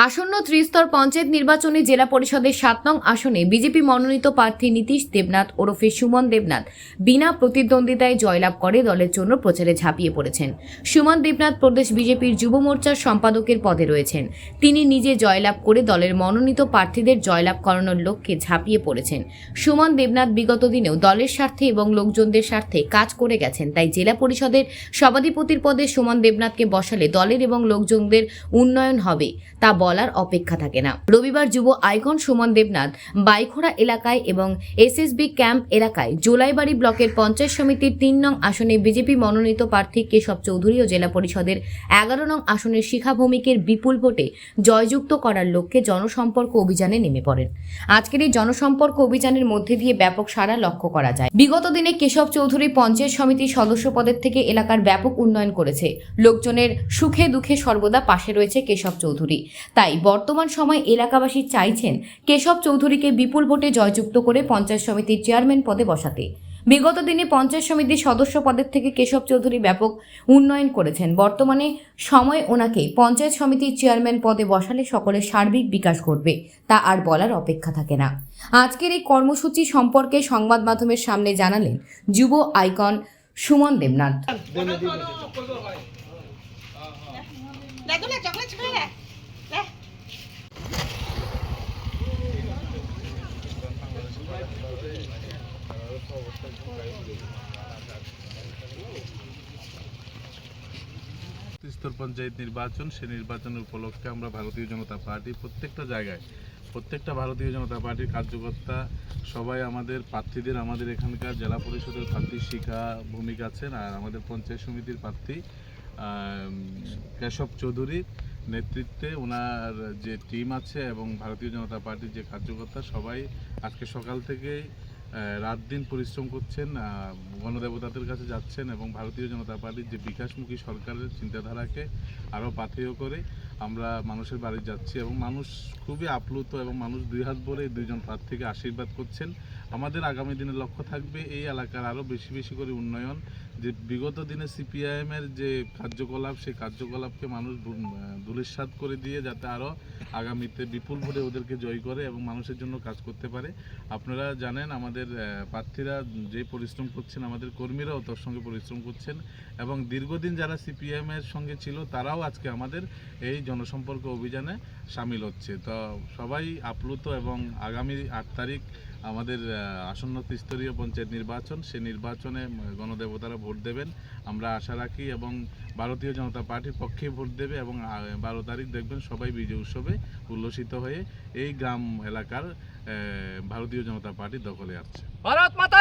আসন্ন ত্রিস্তর পঞ্চায়েত নির্বাচনে জেলা পরিষদের ৭ নং আসনে বিজেপি মনোনীত প্রার্থী নীতিশ দেবনাথ ওরফে সুমন দেবনাথ বিনা প্রতিদ্বন্দ্বিতায় জয়লাভ করে দলের জন্য প্রচারে ঝাঁপিয়ে পড়েছেন। সুমন দেবনাথ প্রদেশ বিজেপির যুব মোর্চার সম্পাদকের পদে রয়েছেন। তিনি নিজে জয়লাভ করে দলের মনোনীত প্রার্থীদের জয়লাভ করানোর লক্ষ্যে ঝাঁপিয়ে পড়েছেন। সুমন দেবনাথ বিগত দিনেও দলের স্বার্থে এবং লোকজনদের স্বার্থে কাজ করে গেছেন। তাই জেলা পরিষদের সভাধিপতির পদে সুমন দেবনাথকে বসালে দলের এবং লোকজনদের উন্নয়ন হবে তা বলার অপেক্ষা থাকে না। রবিবার যুব আইকন সুমন দেবনাথ বাইখোড়া এলাকায় এবং এসএসবি ক্যাম্প এলাকায় জোলাইবাড়ি ব্লকের পঞ্চায়েত সমিতির ৩ নং আসনে বিজেপি মনোনীত প্রার্থী কেশব চৌধুরী ও জেলা পরিষদের ১১ নং আসনের শিখা ভৌমিকের বিপুল ভোটে জয়যুক্ত করার লক্ষ্যে জনসম্পর্ক অভিযানে নেমে পড়েন। আজকের এই জনসম্পর্ক অভিযানের মধ্যে দিয়ে ব্যাপক সাড়া লক্ষ্য করা যায়। বিগত দিনে কেশব চৌধুরী পঞ্চায়েত সমিতির সদস্য পদের থেকে এলাকার ব্যাপক উন্নয়ন করেছে। লোকজনের সুখে দুঃখে সর্বদা পাশে রয়েছে কেশব চৌধুরী। তাই বর্তমান সময় এলাকাবাসী চাইছেন কেশব চৌধুরীকে বিপুল ভোটে জয়যুক্ত করে পঞ্চায়েত সমিতির চেয়ারম্যান পদে বসাতে। বিগত দিনে পঞ্চায়েত সমিতির সদস্য পদের থেকে কেশব চৌধুরী ব্যাপক উন্নয়ন করেছেন। বর্তমানে সময় ওনাকে পঞ্চায়েত সমিতির চেয়ারম্যান পদে বসালে সকলের সার্বিক বিকাশ ঘটবে তা আর বলার অপেক্ষা থাকে না। আজকের এই কর্মসূচি সম্পর্কে সংবাদ মাধ্যমের সামনে জানালেন যুব আইকন সুমন দেবনাথ। ত্রিস্তর পঞ্চায়েত নির্বাচন, সেই নির্বাচনের উপলক্ষে আমরা ভারতীয় জনতা পার্টি প্রত্যেকটা জায়গায় প্রত্যেকটা ভারতীয় জনতা পার্টির কার্যকর্তা সবাই আমাদের প্রার্থীদের, আমাদের এখানকার জেলা পরিষদের প্রার্থী শিখা ভূমিকা আছেন আর আমাদের পঞ্চায়েত সমিতির প্রার্থী কেশব চৌধুরীর নেতৃত্বে ওনার যে টিম আছে এবং ভারতীয় জনতা পার্টির যে কার্যকর্তা সবাই আজকে সকাল থেকেই রাত দিন পরিশ্রম করছেন, গণদেবতাদের কাছে যাচ্ছেন এবং ভারতীয় জনতা পার্টির যে বিকাশমুখী সরকারের চিন্তাধারাকে আরও পাথেয় করে আমরা মানুষের বাড়ি যাচ্ছি এবং মানুষ খুবই আপ্লুত এবং মানুষ দুই হাত ভরে এই দুইজন প্রার্থীকে আশীর্বাদ করছেন। আমাদের আগামী দিনের লক্ষ্য থাকবে এই এলাকার আরও বেশি বেশি করে উন্নয়ন। যে বিগত দিনে সিপিআইএমের যে কার্যকলাপ, সেই কার্যকলাপকে মানুষ ধূলিসাৎ করে দিয়ে যাতে আরও আগামীতে বিপুল ভোটে ওদেরকে জয় করে এবং মানুষের জন্য কাজ করতে পারে। আপনারা জানেন আমাদের প্রার্থীরা যে পরিশ্রম করছেন, আমাদের কর্মীরাও তার সঙ্গে পরিশ্রম করছেন এবং দীর্ঘদিন যারা সিপিআইএমের সঙ্গে ছিল তারাও আজকে আমাদের এই জনসম্পর্ক অভিযানে সামিল হচ্ছে। তো সবাই আপ্লুত এবং আগামী ৮ তারিখ আমাদের আসন্ন ত্রিস্তরীয় পঞ্চায়েত নির্বাচন, সেই নির্বাচনে গণদেবতারা ভোট দেবেন আমরা আশা রাখি এবং ভারতীয় জনতা পার্টির পক্ষে ভোট দেবে এবং 12 তারিখ দেখবেন সবাই বিজয় উৎসবে উল্লসিত হয়ে এই গ্রাম এলাকার ভারতীয় জনতা পার্টি দখলে আসছে। ভারত মাতা